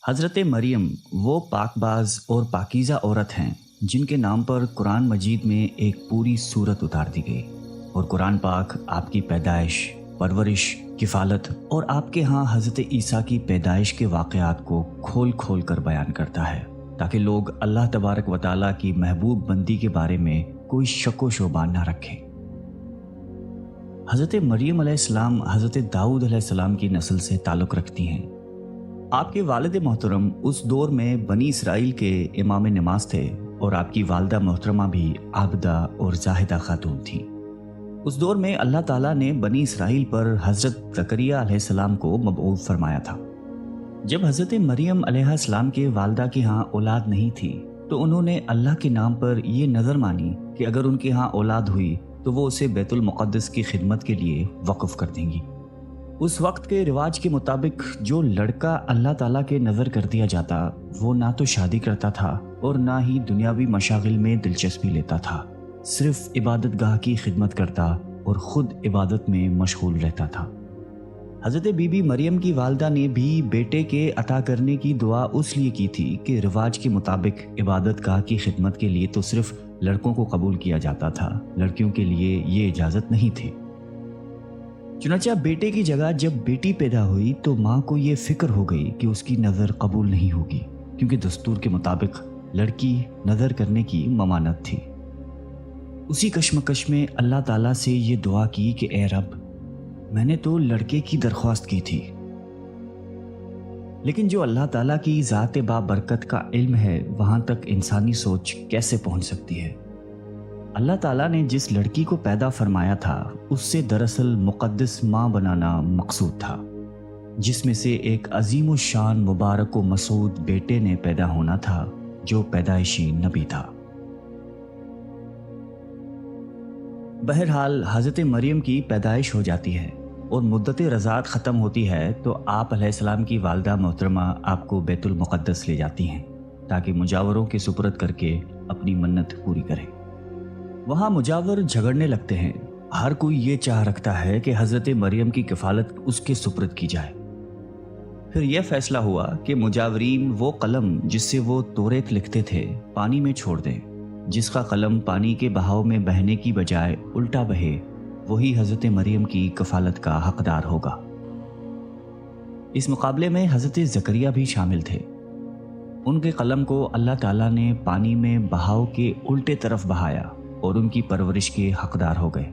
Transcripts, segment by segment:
حضرت مریم وہ پاکباز اور پاکیزہ عورت ہیں جن کے نام پر قرآن مجید میں ایک پوری سورت اتار دی گئی، اور قرآن پاک آپ کی پیدائش، پرورش، کفالت اور آپ کے ہاں حضرت عیسیٰ کی پیدائش کے واقعات کو کھول کھول کر بیان کرتا ہے تاکہ لوگ اللہ تبارک و تعالیٰ کی محبوب بندی کے بارے میں کوئی شک و شبہ نہ رکھیں۔ حضرت مریم علیہ السلام حضرت داؤد علیہ السلام کی نسل سے تعلق رکھتی ہیں۔ آپ کے والد محترم اس دور میں بنی اسرائیل کے امام نماز تھے اور آپ کی والدہ محترمہ بھی عابدہ اور زاہدہ خاتون تھیں۔ اس دور میں اللہ تعالیٰ نے بنی اسرائیل پر حضرت زکریہ علیہ السلام کو مبعوث فرمایا تھا۔ جب حضرت مریم علیہ السلام کے والدہ کے ہاں اولاد نہیں تھی تو انہوں نے اللہ کے نام پر یہ نظر مانی کہ اگر ان کے ہاں اولاد ہوئی تو وہ اسے بیت المقدس کی خدمت کے لیے وقف کر دیں گی۔ اس وقت کے رواج کے مطابق جو لڑکا اللہ تعالیٰ کے نظر کر دیا جاتا وہ نہ تو شادی کرتا تھا اور نہ ہی دنیاوی مشاغل میں دلچسپی لیتا تھا، صرف عبادت گاہ کی خدمت کرتا اور خود عبادت میں مشغول رہتا تھا۔ حضرت بی بی مریم کی والدہ نے بھی بیٹے کے عطا کرنے کی دعا اس لیے کی تھی کہ رواج کے مطابق عبادت گاہ کی خدمت کے لیے تو صرف لڑکوں کو قبول کیا جاتا تھا، لڑکیوں کے لیے یہ اجازت نہیں تھی۔ چنانچہ بیٹے کی جگہ جب بیٹی پیدا ہوئی تو ماں کو یہ فکر ہو گئی کہ اس کی نظر قبول نہیں ہوگی، کیونکہ دستور کے مطابق لڑکی نظر کرنے کی ممانعت تھی۔ اسی کشمکش میں اللہ تعالیٰ سے یہ دعا کی کہ اے رب، میں نے تو لڑکے کی درخواست کی تھی، لیکن جو اللہ تعالیٰ کی ذات بابرکت کا علم ہے وہاں تک انسانی سوچ کیسے پہنچ سکتی ہے؟ اللہ تعالیٰ نے جس لڑکی کو پیدا فرمایا تھا اس سے دراصل مقدس ماں بنانا مقصود تھا، جس میں سے ایک عظیم الشان مبارک و مسعود بیٹے نے پیدا ہونا تھا جو پیدائشی نبی تھا۔ بہرحال حضرت مریم کی پیدائش ہو جاتی ہے اور مدت رضاعت ختم ہوتی ہے تو آپ علیہ السلام کی والدہ محترمہ آپ کو بیت المقدس لے جاتی ہیں تاکہ مجاوروں کے سپرد کر کے اپنی منت پوری کریں۔ وہاں مجاور جھگڑنے لگتے ہیں، ہر کوئی یہ چاہ رکھتا ہے کہ حضرت مریم کی کفالت اس کے سپرد کی جائے۔ پھر یہ فیصلہ ہوا کہ مجاورین وہ قلم جس سے وہ توریت لکھتے تھے پانی میں چھوڑ دیں، جس کا قلم پانی کے بہاؤ میں بہنے کی بجائے الٹا بہے وہی حضرت مریم کی کفالت کا حقدار ہوگا۔ اس مقابلے میں حضرت زکریا بھی شامل تھے۔ ان کے قلم کو اللہ تعالیٰ نے پانی میں بہاؤ کے الٹے طرف بہایا اور ان کی پرورش کے حقدار ہو گئے،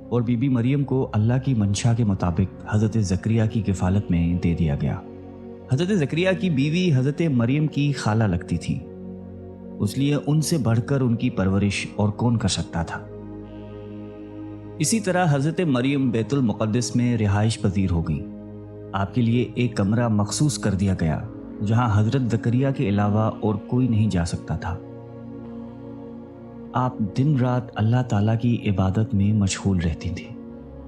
اور بی بی مریم کو اللہ کی منشا کے مطابق حضرت زکریا کی کفالت میں دے دیا گیا۔ حضرت زکریا کی بیوی حضرت مریم کی خالہ لگتی تھی، اس لیے ان سے بڑھ کر ان کی پرورش اور کون کر سکتا تھا۔ اسی طرح حضرت مریم بیت المقدس میں رہائش پذیر ہو گئی۔ آپ کے لیے ایک کمرہ مخصوص کر دیا گیا جہاں حضرت زکریا کے علاوہ اور کوئی نہیں جا سکتا تھا۔ آپ دن رات اللہ تعالیٰ کی عبادت میں مشغول رہتی تھیں۔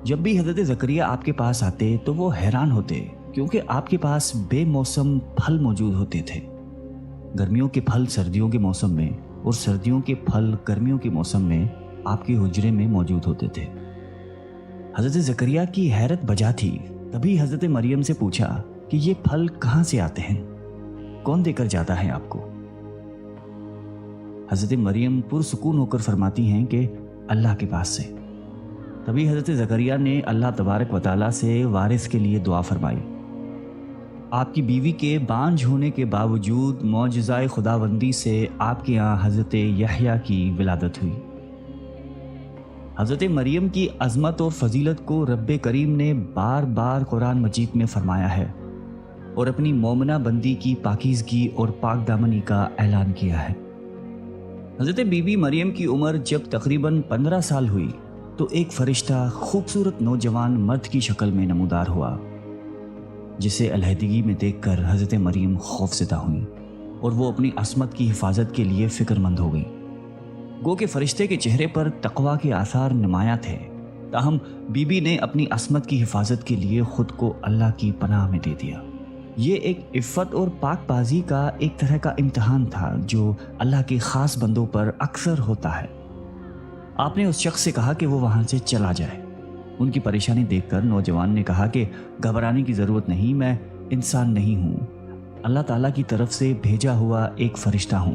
جب بھی حضرت زکریا آپ کے پاس آتے تو وہ حیران ہوتے کیونکہ آپ کے پاس بے موسم پھل موجود ہوتے تھے۔ گرمیوں کے پھل سردیوں کے موسم میں اور سردیوں کے پھل گرمیوں کے موسم میں آپ کے حجرے میں موجود ہوتے تھے۔ حضرت زکریا کی حیرت بجا تھی، تبھی حضرت مریم سے پوچھا کہ یہ پھل کہاں سے آتے ہیں، کون دے کر جاتا ہے آپ کو؟ حضرت مریم پرسکون ہو کر فرماتی ہیں کہ اللہ کے پاس سے۔ تبھی حضرت زکریا نے اللہ تبارک و تعالیٰ سے وارث کے لیے دعا فرمائی۔ آپ کی بیوی کے بانجھ ہونے کے باوجود معجزۂ خداوندی سے آپ کے یہاں حضرت یحییٰ کی ولادت ہوئی۔ حضرت مریم کی عظمت اور فضیلت کو رب کریم نے بار بار قرآن مجید میں فرمایا ہے اور اپنی مومنہ بندی کی پاکیزگی اور پاک دامنی کا اعلان کیا ہے۔ حضرت بی بی مریم کی عمر جب تقریباً 15 سال ہوئی تو ایک فرشتہ خوبصورت نوجوان مرد کی شکل میں نمودار ہوا، جسے علیحدگی میں دیکھ کر حضرت مریم خوفزدہ ہوئیں اور وہ اپنی عصمت کی حفاظت کے لیے فکر مند ہو گئیں۔ گو کہ فرشتے کے چہرے پر تقویٰ کے آثار نمایاں تھے، تاہم بی بی نے اپنی عصمت کی حفاظت کے لیے خود کو اللہ کی پناہ میں دے دیا۔ یہ ایک عفت اور پاک بازی کا ایک طرح کا امتحان تھا جو اللہ کے خاص بندوں پر اکثر ہوتا ہے۔ آپ نے اس شخص سے کہا کہ وہ وہاں سے چلا جائے۔ ان کی پریشانی دیکھ کر نوجوان نے کہا کہ گھبرانے کی ضرورت نہیں، میں انسان نہیں ہوں، اللہ تعالیٰ کی طرف سے بھیجا ہوا ایک فرشتہ ہوں۔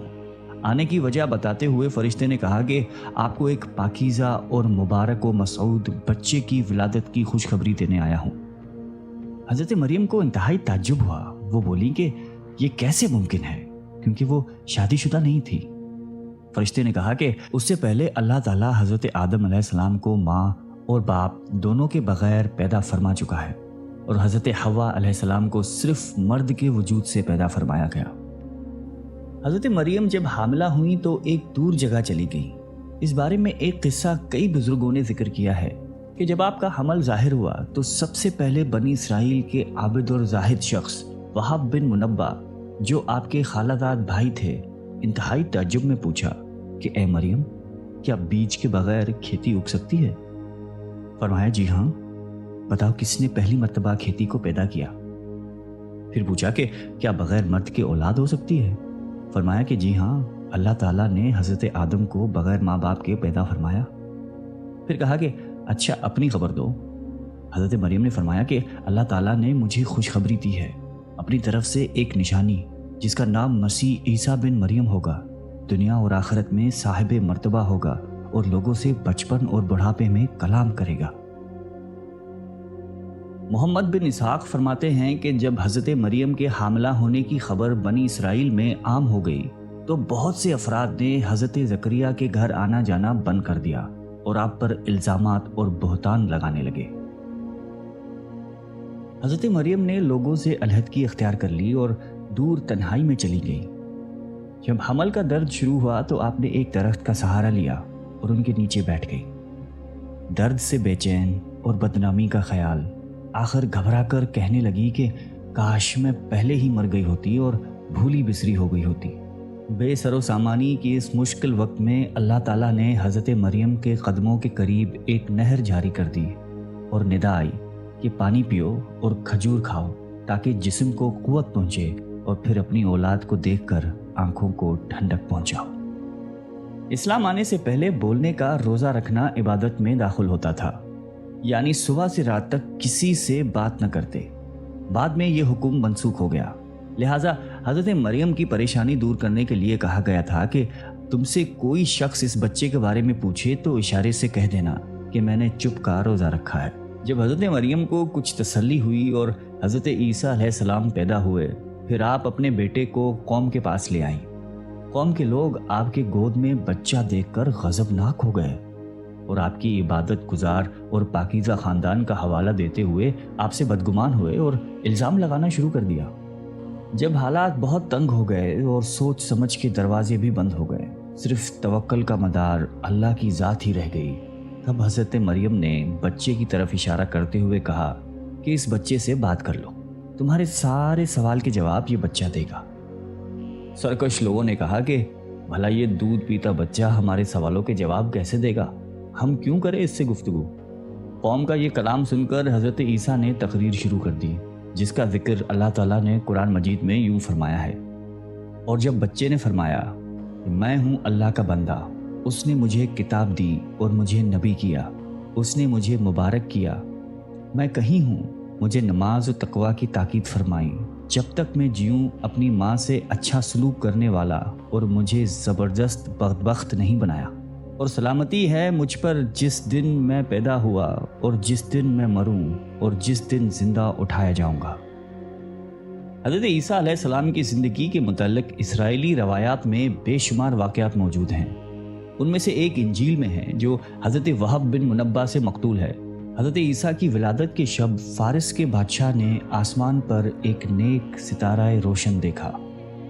آنے کی وجہ بتاتے ہوئے فرشتے نے کہا کہ آپ کو ایک پاکیزہ اور مبارک و مسعود بچے کی ولادت کی خوشخبری دینے آیا ہوں۔ حضرت مریم کو انتہائی تعجب ہوا۔ وہ بولی کہ یہ کیسے ممکن ہے، کیونکہ وہ شادی شدہ نہیں تھی۔ فرشتے نے کہا کہ اس سے پہلے اللہ تعالیٰ حضرت آدم علیہ السلام کو ماں اور باپ دونوں کے بغیر پیدا فرما چکا ہے، اور حضرت حوا علیہ السلام کو صرف مرد کے وجود سے پیدا فرمایا گیا۔ حضرت مریم جب حاملہ ہوئیں تو ایک دور جگہ چلی گئیں۔ اس بارے میں ایک قصہ کئی بزرگوں نے ذکر کیا ہے کہ جب آپ کا حمل ظاہر ہوا تو سب سے پہلے بنی اسرائیل کے عابد اور زاہد شخص وہب بن منبع، جو آپ کے خالہ داد بھائی تھے، انتہائی تعجب میں پوچھا کہ اے مریم، کیا بیج کے بغیر کھیتی اگ سکتی ہے؟ فرمایا جی ہاں، بتاؤ کس نے پہلی مرتبہ کھیتی کو پیدا کیا؟ پھر پوچھا کہ کیا بغیر مرد کے اولاد ہو سکتی ہے؟ فرمایا کہ جی ہاں، اللہ تعالیٰ نے حضرت آدم کو بغیر ماں باپ کے پیدا فرمایا۔ پھر کہا کہ اچھا اپنی خبر دو۔ حضرت مریم نے فرمایا کہ اللہ تعالیٰ نے مجھے خوشخبری دی ہے اپنی طرف سے ایک نشانی، جس کا نام مسیح عیسیٰ بن مریم ہوگا، دنیا اور آخرت میں صاحب مرتبہ ہوگا اور لوگوں سے بچپن اور بڑھاپے میں کلام کرے گا۔ محمد بن اسحاق فرماتے ہیں کہ جب حضرت مریم کے حاملہ ہونے کی خبر بنی اسرائیل میں عام ہو گئی تو بہت سے افراد نے حضرت زکریا کے گھر آنا جانا بند کر دیا اور آپ پر الزامات اور بہتان لگانے لگے۔ حضرت مریم نے لوگوں سے علیحدگی اختیار کر لی اور دور تنہائی میں چلی گئی۔ جب حمل کا درد شروع ہوا تو آپ نے ایک درخت کا سہارا لیا اور ان کے نیچے بیٹھ گئی۔ درد سے بے چین اور بدنامی کا خیال، آخر گھبرا کر کہنے لگی کہ کاش میں پہلے ہی مر گئی ہوتی اور بھولی بسری ہو گئی ہوتی۔ بے سر و سامانی کی اس مشکل وقت میں اللہ تعالیٰ نے حضرت مریم کے قدموں کے قریب ایک نہر جاری کر دی اور ندا آئی کہ پانی پیو اور کھجور کھاؤ تاکہ جسم کو قوت پہنچے اور پھر اپنی اولاد کو دیکھ کر آنکھوں کو ٹھنڈک پہنچاؤ۔ اسلام آنے سے پہلے بولنے کا روزہ رکھنا عبادت میں داخل ہوتا تھا، یعنی صبح سے رات تک کسی سے بات نہ کرتے۔ بعد میں یہ حکم منسوخ ہو گیا، لہٰذا حضرت مریم کی پریشانی دور کرنے کے لیے کہا گیا تھا کہ تم سے کوئی شخص اس بچے کے بارے میں پوچھے تو اشارے سے کہہ دینا کہ میں نے چپ کا روزہ رکھا ہے۔ جب حضرت مریم کو کچھ تسلی ہوئی اور حضرت عیسیٰ علیہ السلام پیدا ہوئے، پھر آپ اپنے بیٹے کو قوم کے پاس لے آئیں۔ قوم کے لوگ آپ کے گود میں بچہ دیکھ کر غضبناک ہو گئے اور آپ کی عبادت گزار اور پاکیزہ خاندان کا حوالہ دیتے ہوئے آپ سے بدگمان ہوئے اور الزام لگانا شروع کر دیا۔ جب حالات بہت تنگ ہو گئے اور سوچ سمجھ کے دروازے بھی بند ہو گئے، صرف توکل کا مدار اللہ کی ذات ہی رہ گئی، تب حضرت مریم نے بچے کی طرف اشارہ کرتے ہوئے کہا کہ اس بچے سے بات کر لو، تمہارے سارے سوال کے جواب یہ بچہ دے گا۔ سرکش لوگوں نے کہا کہ بھلا یہ دودھ پیتا بچہ ہمارے سوالوں کے جواب کیسے دے گا، ہم کیوں کریں اس سے گفتگو؟ قوم کا یہ کلام سن کر حضرت عیسیٰ نے تقریر شروع کر دی، جس کا ذکر اللہ تعالیٰ نے قرآن مجید میں یوں فرمایا ہے، اور جب بچے نے فرمایا کہ میں ہوں اللہ کا بندہ، اس نے مجھے کتاب دی اور مجھے نبی کیا، اس نے مجھے مبارک کیا، میں کہیں ہوں، مجھے نماز و تقوی کی تاکید فرمائی، جب تک میں جیوں اپنی ماں سے اچھا سلوک کرنے والا اور مجھے زبردست بدبخت نہیں بنایا، اور سلامتی ہے مجھ پر جس دن میں پیدا ہوا اور جس دن میں مروں اور جس دن زندہ اٹھایا جاؤں گا۔ حضرت عیسیٰ علیہ السلام کی زندگی کے متعلق اسرائیلی روایات میں بے شمار واقعات موجود ہیں۔ ان میں سے ایک انجیل میں ہے جو حضرت وہب بن منبع سے مقتول ہے۔ حضرت عیسیٰ کی ولادت کے شب فارس کے بادشاہ نے آسمان پر ایک نیک ستارہ روشن دیکھا۔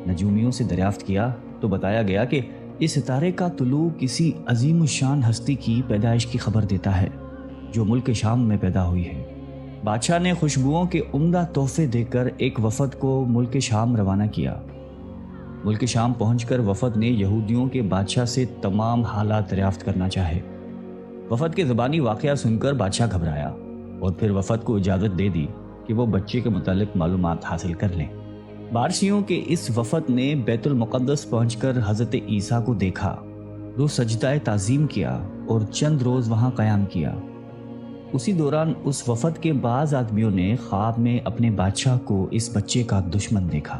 نجومیوں سے دریافت کیا تو بتایا گیا کہ اس ستارے کا طلوع کسی عظیم الشان ہستی کی پیدائش کی خبر دیتا ہے جو ملک شام میں پیدا ہوئی ہے۔ بادشاہ نے خوشبوؤں کے عمدہ تحفے دے کر ایک وفد کو ملک شام روانہ کیا۔ ملک شام پہنچ کر وفد نے یہودیوں کے بادشاہ سے تمام حالات دریافت کرنا چاہے۔ وفد کے زبانی واقعہ سن کر بادشاہ گھبرایا اور پھر وفد کو اجازت دے دی کہ وہ بچے کے متعلق معلومات حاصل کر لیں۔ بارسیوں کے اس وفد نے بیت المقدس پہنچ کر حضرت عیسیٰ کو دیکھا، رو سجدہ تعظیم کیا اور چند روز وہاں قیام کیا۔ اسی دوران اس وفد کے بعض آدمیوں نے خواب میں اپنے بادشاہ کو اس بچے کا دشمن دیکھا۔